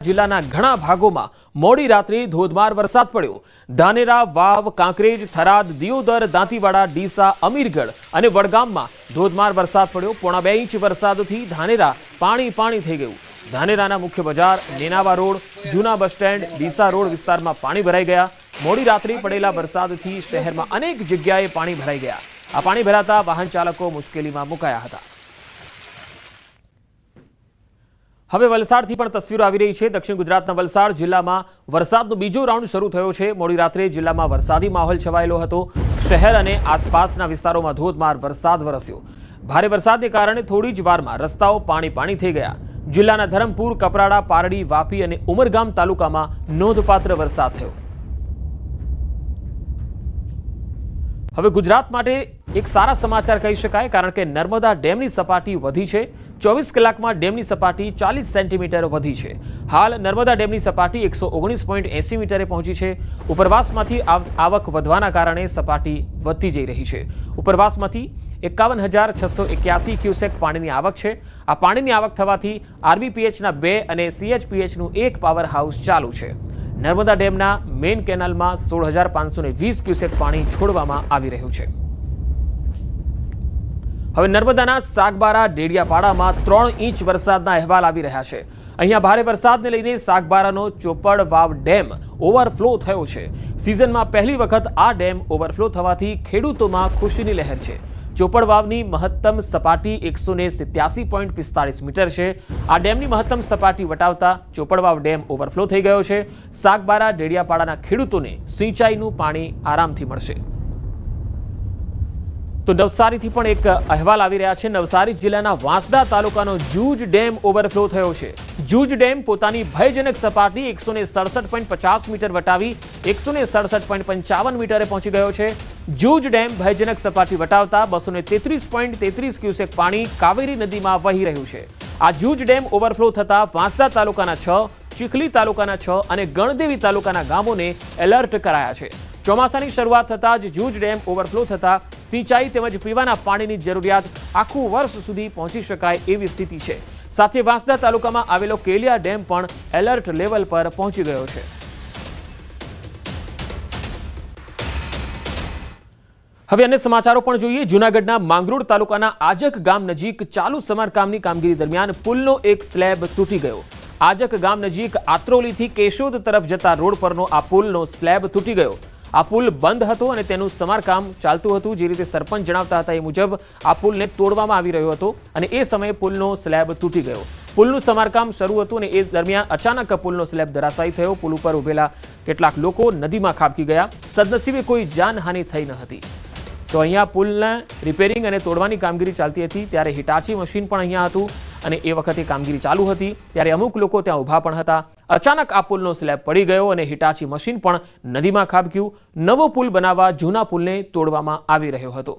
જિલ્લાના ઘણા ભાગોમાં મોડી રાત્રે ધોધમાર વરસાદ પડ્યો। ધાનેરા, વાવ, કાંકરેજ, થરાદ, દિયોદર, દાંતીવાડા, ડીસા, અમીરગઢ અને વડગામમાં ધોધમાર વરસાદ પડ્યો। 2.5 ઇંચ વરસાદથી ધાનેરા પાણી થઈ ગયું। ધાનેરાના મુખ્ય બજાર, નેનાવા રોડ, જૂના બસ સ્ટેન્ડ, ડીસા રોડ વિસ્તારમાં પાણી ભરાઈ ગયા। મોડી રાત્રે પડેલા વરસાદથી શહેરમાં અનેક જગ્યાએ પાણી ભરાઈ ગયા। આ પાણી ભરાતા વાહન ચાલકો મુશ્કેલીમાં મુકાયા હતા। હવે વલસાડથી પણ તસવીરો આવી રહી છે। દક્ષિણ ગુજરાતના વલસાડ જિલ્લામાં વરસાદનો બીજો રાઉન્ડ શરૂ થયો છે। મોડી રાત્રે જિલ્લામાં વરસાદી માહોલ છવાયેલો હતો। શહેર અને આસપાસના વિસ્તારોમાં ધોધમાર વરસાદ વરસ્યો। ભારે વરસાદને કારણે થોડી જ વારમાં રસ્તાઓ પાણી થઈ ગયા। જિલ્લાના ધરમપુર, કપરાડા, પારડી, વાપી અને ઉમરગામ તાલુકામાં નોંધપાત્ર વરસાદ થયો। હવે ગુજરાત માટે એક સારા સમાચાર કહી શકાય, કારણ કે નર્મદા ડેમની સપાટી વધી છે। 24 કલાકમાં ડેમની સપાટી 40 સેન્ટીમીટર વધી છે। હાલ નર્મદા ડેમની સપાટી 119.80 મીટરે પહોંચી છે। ઉપરવાસમાંથી આવક વધવાના કારણે સપાટી વધતી જઈ રહી છે। ઉપરવાસમાંથી 51,681 ક્યુસેક પાણીની આવક છે। આ પાણીની આવક થવાથી આરબીપીએચના 2 અને સીએચપીએચનું 1 પાવર હાઉસ ચાલુ છે। નર્મદા ડેમના મેઇન કેનાલમાં 16,520 ક્યુસેક પાણી છોડવામાં આવી રહ્યું છે। હવે નર્મદાના સાગબારા, ડેડિયાપાડામાં 3 ઇંચ વરસાદના અહેવાલ આવી રહ્યા છે। અહીંયા ભારે વરસાદને લઈને સાગબારાનો ચોપડ વાવ ડેમ ઓવરફ્લો થયો છે। સિઝનમાં પહેલી વખત આ ડેમ ઓવરફ્લો થવાથી ખેડૂતોમાં ખુશીની લહેર છે। ચોપડ વાવની મહત્તમ સપાટી 187.45 મીટર છે। આ ડેમની મહત્તમ સપાટી વટાવતા ચોપડ વાવ ડેમ ઓવરફ્લો થઈ ગયો છે। સાગબારા, ડેડિયાપાડાના ખેડૂતોને સિંચાઈનું પાણી આરામથી મળશે। તો નવસારીથી પણ એક અહેવાલ આવી રહ્યા છે। નવસારી જિલ્લાના વાંસદા તાલુકાનો જૂજ ડેમ ઓવરફ્લો થયો છે। જૂજ ડેમ પોતાની ભયજનક સપાટી 167.50 મીટર વટાવી 167.55 મીટરે પહોંચી ગયો છે। જૂજ ડેમ ભયજનક સપાટી વટાવતા 233.33 ક્યુસેક પાણી કાવેરી નદીમાં વહી રહ્યું છે। આ જૂજ ડેમ ઓવરફ્લો થતા વાંસદા તાલુકાના 6, ચીખલી તાલુકાના 6 અને ગણદેવી તાલુકાના ગામોને એલર્ટ કરાયા છે। ચોમાસાની શરૂઆત થતાં જ જૂજ ડેમ ઓવરફ્લો થતાં સિંચાઈ તેમજ પીવાના પાણીની જરૂરિયાત આખું વર્ષ સુધી પહોંચી શકાય એવી સ્થિતિ છે। સાથે વાંસદા તાલુકામાં આવેલો કેલિયા ડેમ પણ એલર્ટ લેવલ પર પહોંચી ગયો છે। હવે અન્ય સમાચારો પણ જોઈએ। જૂનાગઢના માંગરોળ તાલુકાના આજક ગામ નજીક ચાલુ સમારકામની કામગીરી દરમિયાન પુલનો એક સ્લેબ તૂટી ગયો। આજક ગામ નજીક આત્રોલીથી કેશોદ તરફ જતા રોડ પરનો આ પુલનો સ્લેબ તૂટી ગયો। આ પુલ બંધ હતો અને તેનું સમારકામ ચાલતું હતું। જે રીતે સરપંચ જણાવતા હતા એ મુજબ આ પુલને તોડવામાં આવી રહ્યો હતો અને એ સમયે પુલનો સ્લેબ તૂટી ગયો। પુલનું સમારકામ શરૂ હતું અને એ દરમિયાન અચાનક પુલનો સ્લેબ ધરાશાયી થયો। પુલ ઉપર ઉભેલા કેટલાક લોકો નદીમાં ખાબકી ગયા। સદનસીબે કોઈ જાનહાનિ થઈ ન હતી। તો અહીંયા પુલને રિપેરિંગ અને તોડવાની કામગીરી ચાલતી હતી ત્યારે હિટાચી મશીન પણ અહીંયા હતું અને એ વખતે કામગીરી ચાલુ હતી ત્યારે અમુક લોકો ત્યાં ઊભા પણ હતા। અચાનક આ પુલનો સ્લેબ પડી ગયો અને હિટાચી મશીન પણ નદીમાં ખાબક્યું। નવો પુલ બનાવવા જૂના પુલને તોડવામાં આવી રહ્યો હતો।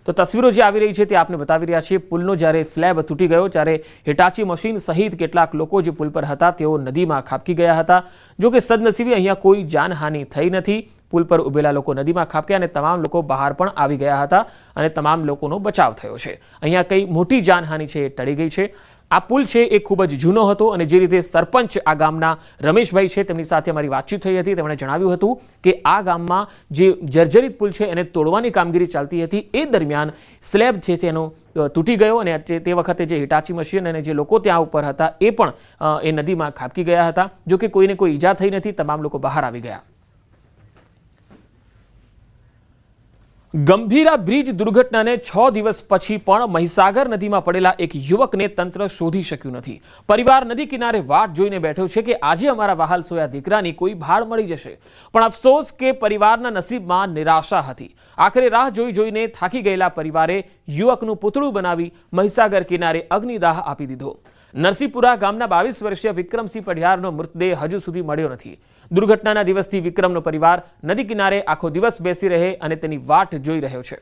તો તસવીરો જે આવી રહી છે તે આપને બતાવી રહ્યા છીએ। પુલનો જ્યારે સ્લેબ તૂટી ગયો ત્યારે હિટાચી મશીન સહિત કેટલાક લોકો જે પુલ પર હતા તેઓ નદીમાં ખાબકી ગયા હતા। જો કે સદનસીબે અહીંયા કોઈ જાનહાનિ થઈ નથી। પુલ પર ઉભેલા લોકો નદીમાં ખાબક્યા અને તમામ લોકો બહાર પણ આવી ગયા હતા અને તમામ લોકોનો બચાવ થયો છે। અહીંયા કઈ મોટી જાનહાનિ છે એ ટળી ગઈ છે। આ પુલ છે એ ખૂબ જ જૂનો હતો અને જે રીતે સરપંચ આ ગામના રમેશભાઈ છે તેમની સાથે અમારી વાતચીત થઈ હતી। તેમણે જણાવ્યું હતું કે આ ગામમાં જે જર્જરિત પુલ છે એને તોડવાની કામગીરી ચાલતી હતી એ દરમિયાન સ્લેબ છે તેનો તૂટી ગયો અને તે વખતે જે હિટાચી મશીન અને જે લોકો ત્યાં ઉપર હતા એ પણ એ નદીમાં ખાબકી ગયા હતા। જો કે કોઈને કોઈ ઈજા થઈ નથી। તમામ લોકો બહાર આવી ગયા। ગંભીરા બ્રિજ દુર્ઘટનાને 6 દિવસ પછી પણ મહીસાગર નદીમાં પડેલા એક યુવકને તંત્ર શોધી શક્યું નથી। પરિવાર નદી કિનારે વાટ જોઈને બેઠો છે કે આજે અમારા વહાલ સોયા દીકરાની કોઈ ભાળ મળી જશે, પણ અફસોસ કે પરિવારના નસીબમાં નિરાશા હતી। આખરે રાહ જોઈને થાકી ગયેલા પરિવારે યુવકનું પૂતળું બનાવી મહીસાગર કિનારે અગ્નિદાહ આપી દીધો। નરસિંહપુરા ગામના 22 વર્ષીય વિક્રમસિંહ પઢિયારનો મૃતદેહ હજુ સુધી મળ્યો નથી। દુર્ઘટનાના દિવસથી વિક્રમનો પરિવાર નદી કિનારે આખો દિવસ બેસી રહે અને તેની વાટ જોઈ રહ્યો છે।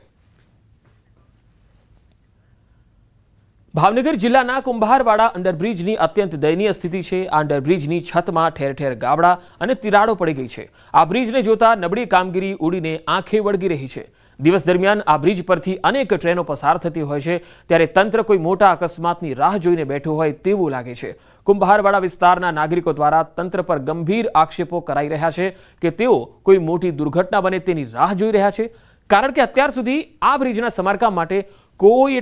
ભાવનગર જિલ્લાના કુંભારવાડા અંડરબ્રિજની અત્યંત દયનીય સ્થિતિ છે। આ અંડરબ્રિજની છતમાં ઠેર ઠેર ગાબડા અને તિરાડો પડી ગઈ છે। આ બ્રિજને જોતા નબળી કામગીરી ઉડીને આંખે વળગી રહી છે। દિવસ દરમિયાન આ બ્રિજ પરથી અનેક ટ્રેનો પસાર થતી હોય છે ત્યારે તંત્ર કોઈ મોટા અકસ્માતની રાહ જોઈને બેઠું હોય તેવું લાગે છે। કુંભારવાડા વિસ્તારના નાગરિકો દ્વારા તંત્ર પર ગંભીર આક્ષેપો કરાઈ રહ્યા છે કે તેઓ કોઈ મોટી દુર્ઘટના બને તેની રાહ જોઈ રહ્યા છે, કારણ કે અત્યાર સુધી આ બ્રિજના સમારકામ માટે કોઈ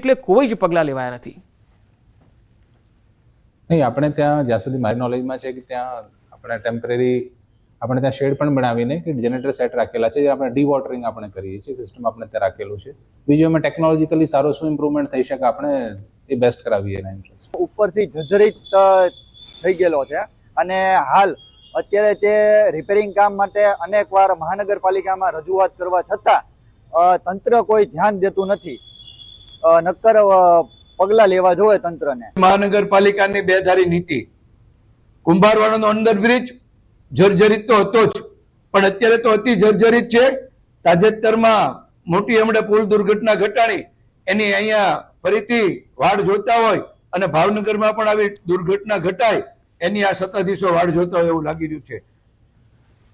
જ પગલાં લેવાયા નથી. નહીં, આપણે ત્યાં જ્યાં સુધી મારી નોલેજમાં છે કે ત્યાં આપણે ટેમ્પરરી આપણે ત્યાં શેડ પણ બનાવીને કે જનરેટર સેટ રાખેલા છે, જે આપણે ડીવોટરિંગ આપણે કરીએ છીએ, સિસ્ટમ આપણે ત્યાં રાખેલું છે. બીજું અમે ટેકનોલોજીકલી સારો શું ઇમ્પ્રુવમેન્ટ થઈ શકે આપણે એ બેસ્ટ કરાવીએ એના ઇન્ટરેસ્ટ. ઉપરથી જર્જરિત થઈ ગયેલો છે અને હાલ અત્યારે તે રિપેરિંગ કામ માટે અનેકવાર મહાનગરપાલિકામાં રજૂઆત કરવા છતાં તંત્ર કોઈ ધ્યાન દેતું નથી. નક્કર પગલાં લેવા જોઈએ તંત્રને. મહાનગરપાલિકાની બેધારી નીતિ, કુંભારવાડાનો અંડરબ્રિજ જર્જરિત તો હતો જ, પણ અત્યારે તો અતિ જર્જરિત છે. તાજેતરમાં મોટી હમણે પુલ દુર્ઘટના ઘટાડી એની અહીંયા ફરીથી વાડ જોતા હોય અને ભાવનગરમાં પણ આવી દુર્ઘટના ઘટાય એની આ સત્તાધીશો વાડ જોતા હોય એવું લાગી રહ્યું છે.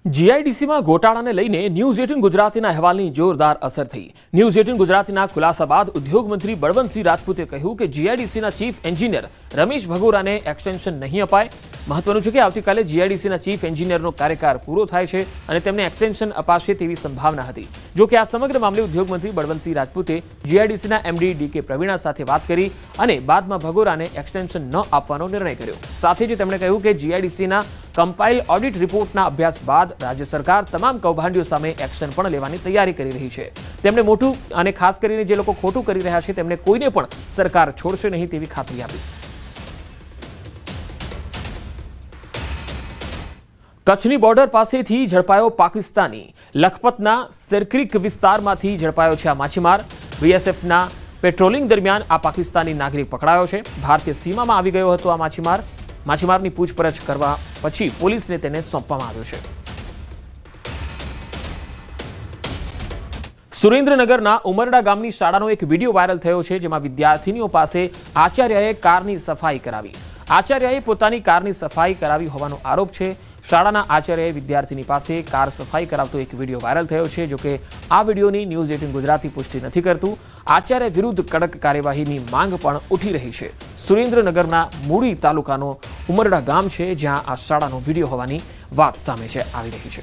જીઆઈડીસીમાં ગોટાળાને લઈને ન્યૂઝ 18 ગુજરાતીના અહેવાલની જોરદાર અસર થઈ. ન્યૂઝ 18 ગુજરાતીના ખુલાસા બાદ ઉદ્યોગ મંત્રી બળવંતસિંહ રાજપૂતે કહ્યું કે જીઆઈડીસીના ચીફ એન્જિનિયર રમેશ ભગોરાને એક્સટેન્શન નહીં અપાય. મહત્વનું છે કે આવતીકાલે જીઆઈડીસીના ચીફ એન્જિનિયરનો કાર્યકાળ પૂરો થાય છે અને તેમને એક્સટેન્શન અપાશે તેવી સંભાવના હતી. જો કે આ સમગ્ર મામલે ઉદ્યોગ મંત્રી બળવંતસિંહ રાજપૂતે જીઆઈડીસીના એમડી ડીકે પ્રવીણા સાથે વાત કરી અને બાદમાં ભગોરાને એક્સટેન્શન ન આપવાનો નિર્ણય કર્યો. સાથે જ તેમણે કહ્યું કે જીઆઈડીસીના કમ્પાઇલ ઓડિટ રિપોર્ટના અભ્યાસ બાદ રાજ્ય સરકાર તમામ કૌભાંડીઓ સામે એક્શન પણ લેવાની તૈયારી કરી રહી છે. તેમણે મોટું અને ખાસ કરીને જે લોકો ખોટું કરી રહ્યા છે તેમને કોઈને પણ સરકાર છોડશે નહીં તેવી ખાતરી આપી. કચ્છની બોર્ડર પાસેથી ઝડપાયો પાકિસ્તાની. લખપતના સિરક્રીક વિસ્તારમાંથી ઝડપાયો છે આ માછીમાર. બીએસએફના પેટ્રોલિંગ દરમિયાન આ પાકિસ્તાની નાગરિક પકડાયો છે. ભારતીય સીમામાં આવી ગયો હતો આ માછીમારની પૂછપરછ કરવા પછી પોલીસને તેને સોંપવામાં આવ્યો છે. સુરેન્દ્રનગરના ઉમરડા ગામની શાળાનો એક વિડીયો વાયરલ થયો છે, જેમાં વિદ્યાર્થીનીઓ પાસે આચાર્યએ કારની સફાઈ કરાવી. આચાર્યએ પોતાની કારની સફાઈ કરાવી હોવાનો આરોપ છે. શાળાના આચાર્યએ વિદ્યાર્થીની પાસે કાર સફાઈ કરાવતો એક વિડીયો વાયરલ થયો છે. જોકે આ વિડીયોની ન્યૂઝ 18 ગુજરાતી પુષ્ટિ નથી કરતું. આચાર્ય વિરુદ્ધ કડક કાર્યવાહીની માંગ પણ ઉઠી રહી છે. સુરેન્દ્રનગરના મૂળી તાલુકાનો ઉમરડા ગામ છે, જ્યાં આ શાળાનો વિડીયો હોવાની વાત સામે આવી રહી છે.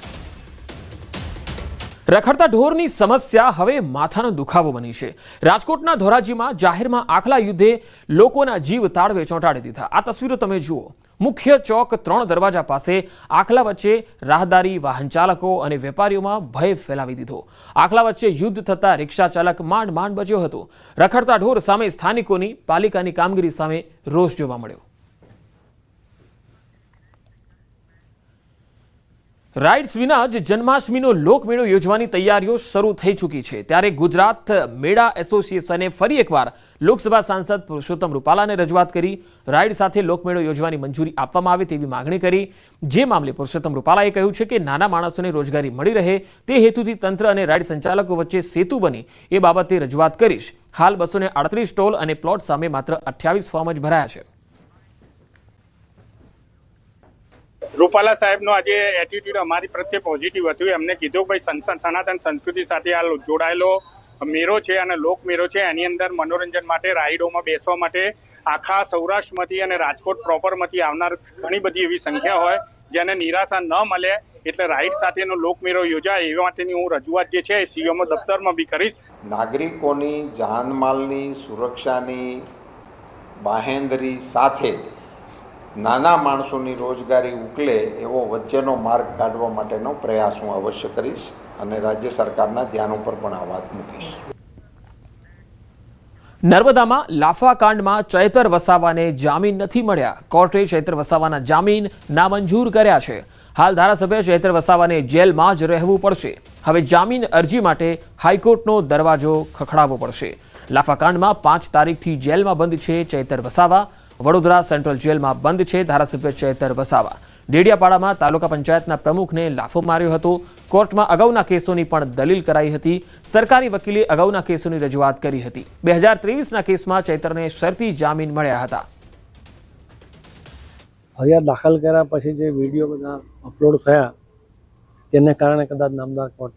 રખડતા ઢોરની સમસ્યા હવે માથાનો દુખાવો બની છે. રાજકોટના ધોરાજીમાં જાહેરમાં આખલા યુદ્ધે લોકોના જીવ તાળવે ચોંટાડી દીધા. આ તસવીરો તમે જુઓ. મુખ્ય ચોક 3 દરવાજા પાસે આખલા વચ્ચે રાહદારી, વાહન ચાલકો અને વેપારીઓમાં ભય ફેલાવી દીધો. આખલા વચ્ચે યુદ્ધ થતા રિક્ષા ચાલક માંડ બચ્યો હતો. રખડતા ઢોર સામે સ્થાનિકોની પાલિકાની કામગીરી સામે રોષ જોવા મળ્યો. રાઇડ્સ વિના જ જન્માષ્ટમીનો લોકમેળો યોજવાની તૈયારીઓ શરૂ થઈ ચૂકી છે. ત્યારે ગુજરાત મેળા એસોસિએશને ફરી એકવાર લોકસભા સાંસદ પુરુષોત્તમ રૂપાલાને રજૂઆત કરી રાઇડ સાથે લોકમેળો યોજવાની મંજૂરી આપવામાં આવે તેવી માંગણી કરી. જે મામલે પુરુષોત્તમ રૂપાલાએ કહ્યું છે કે નાના માણસોને રોજગારી મળી રહે તે હેતુથી તંત્ર અને રાઇડ સંચાલકો વચ્ચે સેતુ બની એ બાબતે રજૂઆત કરીશ. હાલ 238 સ્ટોલ અને પ્લોટ સામે માત્ર 28 ફોર્મ જ ભરાયા છે. રૂપાલા સાહેબનો આજે એટીટ્યુડ અમારી પ્રત્યે પોઝિટિવ હતું. એમને કીધું ભાઈ સનાતન સંસ્કૃતિ સાથે આ જોડાયેલો મેળો છે અને લોકમેળો છે, એની અંદર મનોરંજન માટે, રાઈડોમાં બેસવા માટે આખા સૌરાષ્ટ્રમાંથી અને રાજકોટ પ્રોપરમાંથી આવનાર ઘણી બધી એવી સંખ્યા હોય જેને નિરાશા ન મળે એટલે રાઈડ સાથેનો લોકમેળો યોજાય એ માટેની હું રજૂઆત જે છે એ સીએમઓ દફતરમાં બી કરીશ. નાગરિકોની જાનમાલની સુરક્ષાની બાહેંધરી સાથે નાના માણસોની રોજગારી ઉકલે એવો વચ્ચેનો માર્ગ કાઢવા માટેનો પ્રયાસ હું અવશ્ય કરીશ અને રાજ્ય સરકારના ધ્યાન ઉપર પણ આ વાત મૂકીશ. નર્મદામાં લાફા કાંડમાં ચૈતર વસાવાને જામીન નથી મળ્યા. કોર્ટે ચૈતર વસાવાના જામીન નામંજૂર કર્યા છે. હાલ ધારાસભ્ય ચૈતર વસાવાને જેલમાં જ રહેવું પડશે. હવે જામીન અરજી માટે હાઈકોર્ટનો દરવાજો ખખડાવવો પડશે. લાફા કાંડમાં 5 તારીખથી જેલમાં બંધ છે ચૈતર વસાવા. વડોદરા સેન્ટ્રલ જેલમાં બંધ છે ધારાસભ્ય ચૈતર વસાવા. ડેડિયાપાડામાં તાલુકા પંચાયતના પ્રમુખને લાફો માર્યો હતો. કોર્ટમાં અગાઉના કેસોની પણ દલીલ કરાઈ હતી. સરકારી વકીલે અગાઉના કેસોની રજૂઆત કરી હતી. 2023ના કેસમાં ચૈતરને શરતી જામીન મળ્યા હતા. ફરિયાદ દાખલ કર્યા પછી જે વિડીયો બધા અપલોડ થયા તેને કારણે કદાચ નામદાર કોર્ટ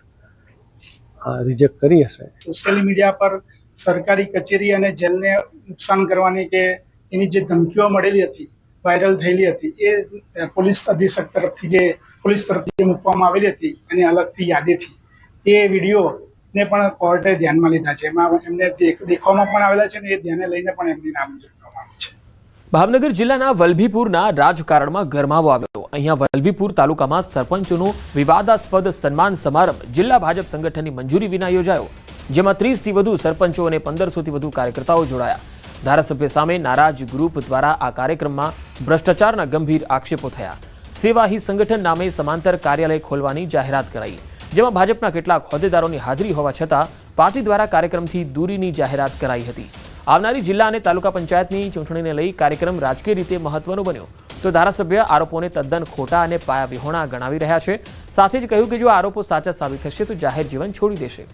રિજેક્ટ કરી હશે. સોશિયલ મીડિયા પર સરકારી કચેરી અને જેલને નુકસાન કરવાની કે એની જે ધમકીઓ મળેલી હતી વાયરલ થયેલી હતી એ પોલીસ અધિક્ષક તરફથી જે મૂકવામાં આવેલી હતી અને અલગથી યાદીથી એ વિડીયો ને પણ કોર્ટે ધ્યાનમાં લીધા છે. એમાં એમને દેખાવમાં પણ આવેલા છે અને એ ધ્યાને લઈને પણ એમની નામંજૂર કરવામાં આવી છે. ભાવનગર જિલ્લાના વલભીપુરના રાજકારણમાં ગરમાવો આવ્યો. અહીંયા વલભીપુર તાલુકામાં સરપંચોનું વિવાદાસ્પદ સન્માન સમારંભ જિલ્લા ભાજપ સંગઠનની મંજૂરી વિના યોજાયો, જેમાં 30થી વધુ સરપંચો અને 1500થી વધુ કાર્યકર્તાઓ જોડાયા. ધારાસભ્ય સામે નારાજ ગ્રુપ દ્વારા આ કાર્યક્રમમાં ભ્રષ્ટાચારના ગંભીર આક્ષેપો થયા. સેવા હી સંગઠન નામે સમાંતર કાર્યાલય ખોલવાની જાહેરાત કરાઈ, જેમાં ભાજપના કેટલાક હોદ્દેદારોની હાજરી હોવા છતાં પાર્ટી દ્વારા કાર્યક્રમથી દૂરીની જાહેરાત કરાઈ હતી. આવનારી જિલ્લા અને તાલુકા પંચાયતની ચૂંટણીને લઈ કાર્યક્રમ રાજકીય રીતે મહત્વનો બન્યો, તો ધારાસભ્ય આરોપોને તદ્દન ખોટા અને પાયાવિહોણા ગણાવી રહ્યા છે. સાથે જ કહ્યું કે જો આરોપો સાચા સાબિત થશે તો જાહેર જીવન છોડી દેશે.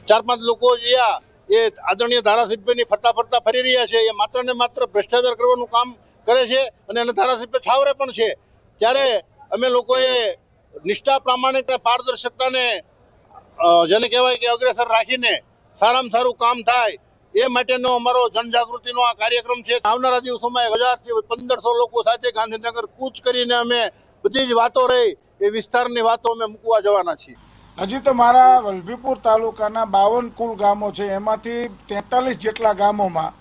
4-5 લોકો એ આદરણીય ધારાસભ્યની ફરતા ફરી રહ્યા છે. એ માત્ર ને માત્ર ભ્રષ્ટાચાર કરવાનું કામ કરે છે અને એને ધારાસભ્ય છાવરે પણ છે. ત્યારે અમે લોકોએ નિષ્ઠા, પ્રામાણિકતા, પારદર્શકતાને જેને કહેવાય કે અગ્રેસર રાખીને સારામાં સારું કામ થાય એ માટેનો અમારો જનજાગૃતિનો આ કાર્યક્રમ છે. આવનારા દિવસોમાં 1000થી 1500 લોકો સાથે ગાંધીનગર કૂચ કરીને અમે બધી જ વાતો રહી એ વિસ્તારની વાતો અમે મૂકવા જવાના છીએ. હજી તો મારા વલભીપુર તાલુકાના 52 કુલ ગામો છે, એમાંથી 43 જેટલા ગામોમાં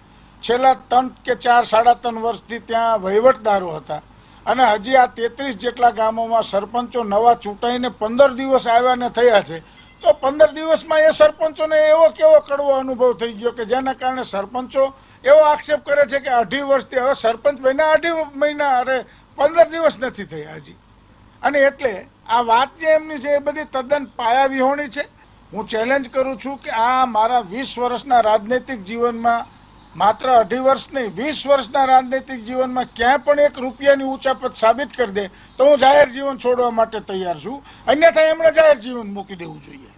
છેલ્લા 3 કે 4 સાડા 3 વર્ષથી ત્યાં વહીવટદારો હતા અને હજી આ 33 જેટલા ગામોમાં સરપંચો નવા ચૂંટાઈને 15 દિવસ આવ્યા ને થયા છે. તો 15 દિવસમાં એ સરપંચોને કેવો કડવો અનુભવ થઈ ગયો કે જેના કારણે સરપંચો એવો આક્ષેપ કરે છે કે 2.5 વર્ષથી હવે સરપંચ બન્યા 2.5 મહિના, અરે 15 દિવસ નથી થયા હજી. અને એટલે આ વાત જે એમની છે એ બધી તદ્દન પાયાવિહોણી છે. હું ચેલેન્જ કરું છું કે આ મારા 20 વર્ષના રાજનૈતિક જીવનમાં, માત્ર 2.5 વર્ષ નહીં, 20 વર્ષના રાજનૈતિક જીવનમાં ક્યાંય પણ 1 રૂપિયાની ઉચાપત સાબિત કરી દે તો હું જાહેર જીવન છોડવા માટે તૈયાર છું. અન્યથા એમણે જાહેર જીવન મૂકી દેવું જોઈએ.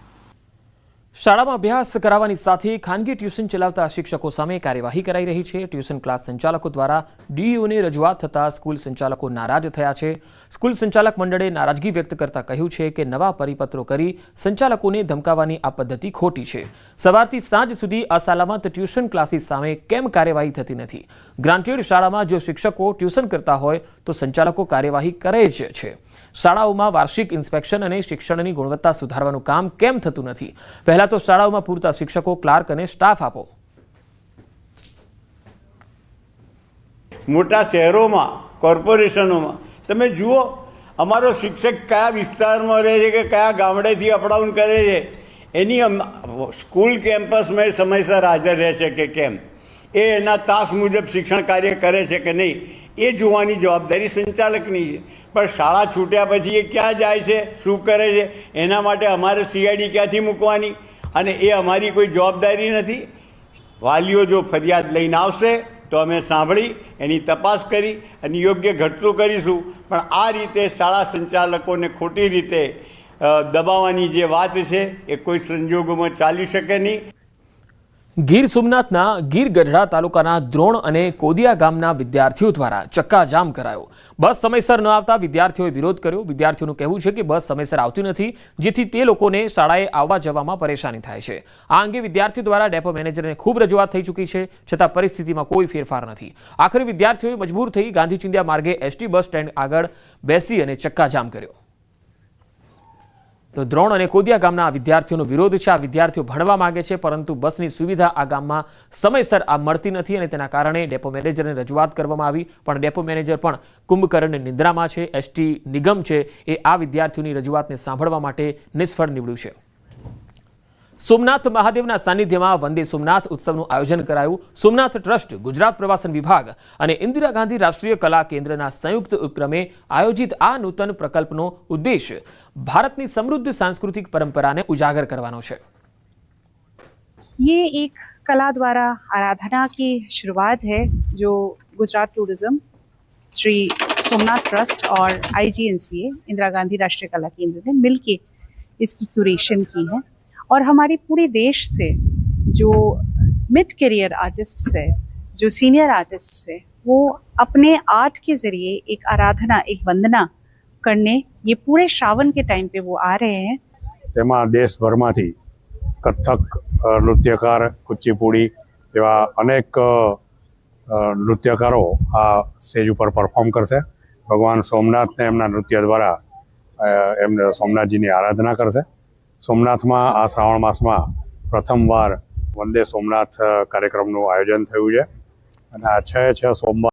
શાળામાં અભ્યાસ કરાવવાની સાથે ખાનગી ટ્યુશન ચલાવતા શિક્ષકો સામે કાર્યવાહી કરાઈ રહી છે. ટ્યુશન ક્લાસ સંચાલકો દ્વારા ડીઈઓને રજૂઆત થતાં સ્કૂલ સંચાલકો નારાજ થયા છે. સ્કૂલ સંચાલક મંડળે નારાજગી વ્યક્ત કરતા કહ્યું છે કે નવા પરિપત્રો કરી સંચાલકોને ધમકાવવાની આ પદ્ધતિ ખોટી છે. સવારથી સાંજ સુધી અસલામત ટ્યુશન ક્લાસીસ સામે કેમ કાર્યવાહી થતી નથી? ગ્રાન્ટેડ શાળામાં જો શિક્ષકો ટ્યુશન કરતા હોય તો સંચાલકો કાર્યવાહી કરે જ છે. શાળાઓમાં વાર્ષિક ઇન્સ્પેક્શન અને શિક્ષણની ગુણવત્તા સુધારવાનું કામ કેમ થતું નથી? પહેલા તો શાળાઓમાં પૂરતા શિક્ષકો, ક્લાર્ક અને સ્ટાફ આપો. મોટા શહેરોમાં, કોર્પોરેશનોમાં તમે જુઓ અમારો શિક્ષક કયા વિસ્તારમાં રહે છે કે કયા ગામડેથી અપડાઉન કરે છે, એની સ્કૂલ કેમ્પસમાં સમયસર હાજર રહે છે કે કેમ, એ એના તાસ મુજબ શિક્ષણ કાર્ય કરે છે કે નહીં, એ જોવાની જવાબદારી સંચાલકની છે. પણ શાળા છૂટ્યા પછી એ ક્યાં જાય છે, શું કરે છે, એના માટે અમારે સીઆઈડી ક્યાંથી મૂકવાની? અને એ અમારી કોઈ જવાબદારી નથી. વાલીઓ જો ફરિયાદ લઈને આવશે તો અમે સાંભળી એની તપાસ કરી અને યોગ્ય ઘટતું કરીશું. પણ આ રીતે શાળા સંચાલકોને ખોટી રીતે દબાવવાની જે વાત છે એ કોઈ સંજોગોમાં ચાલી શકે નહીં. ગીર સોમનાથના ગીર ગઢડા તાલુકાના દ્રોણ અને કોદિયા ગામના વિદ્યાર્થીઓ દ્વારા ચક્કાજામ કરાયો. બસ સમયસર ન આવતા વિદ્યાર્થીઓએ વિરોધ કર્યો. વિદ્યાર્થીઓનું કહેવું છે કે બસ સમયસર આવતી નથી, જેથી તે લોકોને શાળાએ આવવા જવામાં પરેશાની થાય છે. આ અંગે વિદ્યાર્થીઓ દ્વારા ડેપો મેનેજરને ખૂબ રજૂઆત થઈ ચૂકી છે, છતાં પરિસ્થિતિમાં કોઈ ફેરફાર નથી. આખરે વિદ્યાર્થીઓએ મજબૂર થઈ ગાંધી ચિંધ્યા માર્ગે એસટી બસ સ્ટેન્ડ આગળ બેસી અને ચક્કાજામ કર્યો. તો દ્રોણ અને કોદિયા ગામના વિદ્યાર્થીઓનો વિરોધ છે. આ વિદ્યાર્થીઓ ભણવા માંગે છે, પરંતુ બસની સુવિધા આ ગામમાં સમયસર મળતી નથી અને તેના કારણે ડેપો મેનેજરને રજૂઆત કરવામાં આવી, પણ ડેપો મેનેજર પણ કુંભકર્ણ નિંદ્રામાં છે. એસટી નિગમ છે એ આ વિદ્યાર્થીઓની રજૂઆતને સાંભળવા માટે નિષ્ફળ નીવડ્યું છે. સોમનાથ મહાદેવના સાનિધ્યમાં વંદે સોમનાથ ઉત્સવનું આયોજન કરાયું. સોમનાથ ટ્રસ્ટ, ગુજરાત પ્રવાસન વિભાગ અને ઇન્દિરા ગાંધી રાષ્ટ્રીય કલા કેન્દ્રના સંયુક્ત ઉપક્રમે આયોજિત આ નૂતન પ્રકલ્પનો ઉદ્દેશ ભારતની સમૃદ્ધ सांस्कृतिक परंपराને उजागर करवानो છે. ये एक कला द्वारा आराधना की शुरुआत है जो गुजरात टूरिज्म, श्री सोमनाथ ट्रस्ट और IGNCA इंदिरा गांधी राष्ट्रीय कला केंद्र ने मिलके इसकी क्यूरेशन की है. और हमारे पूरे देश से जो मिड करियर आर्टिस्ट्स है, जो सीनियर आर्टिस्ट्स है, वो अपने आर्ट के जरिए एक आराधना, एक वंदना करने ये पूरे श्रावण के टाइम पे वो आ रहे हैं. તેમાં દેશભરમાંથી કથક નૃત્યકાર, કુચીપુડી એવા અનેક નૃત્યકારો આ સ્ટેજ ઉપર પરફોર્મ કરશે. ભગવાન સોમનાથને એમના નૃત્ય દ્વારા એમને સોમનાથજીની આરાધના કરશે. સોમનાથમાં આ શ્રાવણ માસમાં પ્રથમવાર વંદે સોમનાથ કાર્યક્રમનું આયોજન થયું છે અને આ 6 સોમવાર